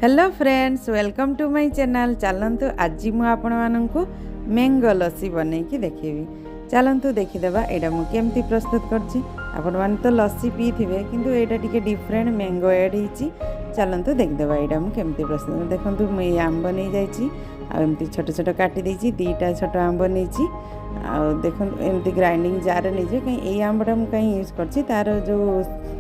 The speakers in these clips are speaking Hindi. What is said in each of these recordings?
Hello friends, welcome to my channel. चलतु आज मु आपण माननकु मैंगो लस्सी बनैकी देखेबी। चलतु देखीदेबा एटा मु केमती प्रस्तुत करछि। आपण मान तो लस्सी पीथिबे किंतु एटा टिके डिफरेंट मैंगो ऐड हिची। चलतु देखीदेबा एटा मु केमती प्रस्तुत। देखंतु मु आंब नै जाइछि आ एमती छोट छोट काटी देछि। दीटा छोट आंब नैछि आ देखंतु एमती ग्राइंडिंग जार नै जे कहीं ए आंबटा मु कहीं यूज करछि तार जो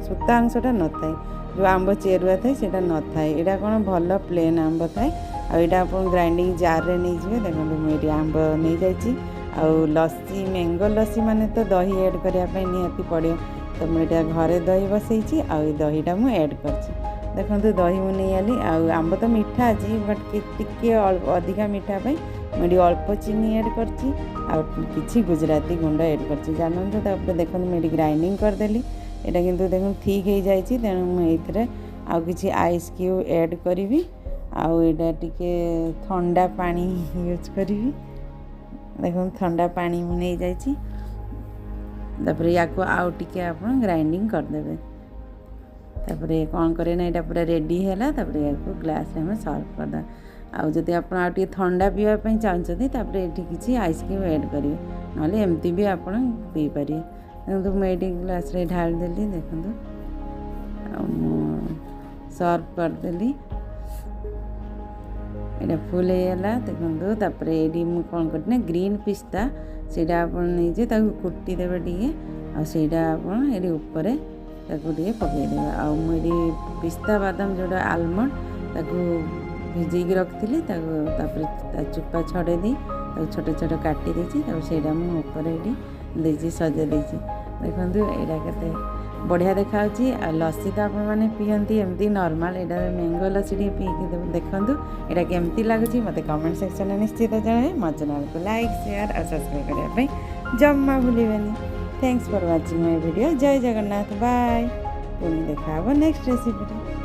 सूता अंशटा न थाए, जो आंब चेरुआ थाए सेटा न थाए। एटा कोन भल प्लेन आंब थाए आ एटा अपन ग्राइंडिंग जार रे नै जिवे। देखंतु मु एटी आंब नै जाइछि आ लस्सी मैंगो लस्सी माने तो दही ऐड करिया पई निहाती पड़ियो। तो मु एटा घरे दही बसैछि आ दहीटा मु ऐड करछि। देखंतु दही मु नै आली आ आंब तो मीठा अछि बट टिके अधिका मीठा पई मु एटी अल्प चीनी ऐड करछि आ किछि गुजराती गुंड ऐड करछि। जानंतु तापर देखंतु मु एटी ग्राइंडिंग कर देली। एटा किंतु देखो ठीक हो जाए, तेणु मुझे आउ कि आइस क्यूब ऐड करी आटा टिके ठंडा पानी यूज करी। देखो ठंडा पानी मु नहीं जापर या आउ टिके आप ग्राइंडिंग करदे। तापर कौन करे ना यहाँ पूरा रेडी है। तापर या ग्लास में सर्व करदे। आदि आप ठंडा पीवाई चाहते ये किसी आइस क्यूब ऐड करेंगे, ना एमती भी आप पी पारे। देखो मुझे ग्लास रे ढाल देली। देखो सर्व करदेली। ये फुल होगा। देखो तापर ये कौन करना ग्रीन पिस्ता से नहीं कुटी देवे टे आपर पकईदे। आगे पिस्ता बादाम जोड़ा आलमंड भिजेक रखी चुपा छड़े दी छोट छोट काटी देसी मुझे सजा देसी। देखो यहाँ के बढ़िया देखा लस्सी तो आप मैंने पीती एमती नॉर्मल। यहाँ मैंगो लस्सी पी देखो यहाँ केमती लगुच मत कमेंट सेक्शन में निश्चित जनाए। मो चैनल को लाइक शेयर और सब्सक्राइब करने जम्मा भूलें। Thanks for watching my video. जय जगन्नाथ। बाय। पुणी देखा नेक्स्ट रेसिपी।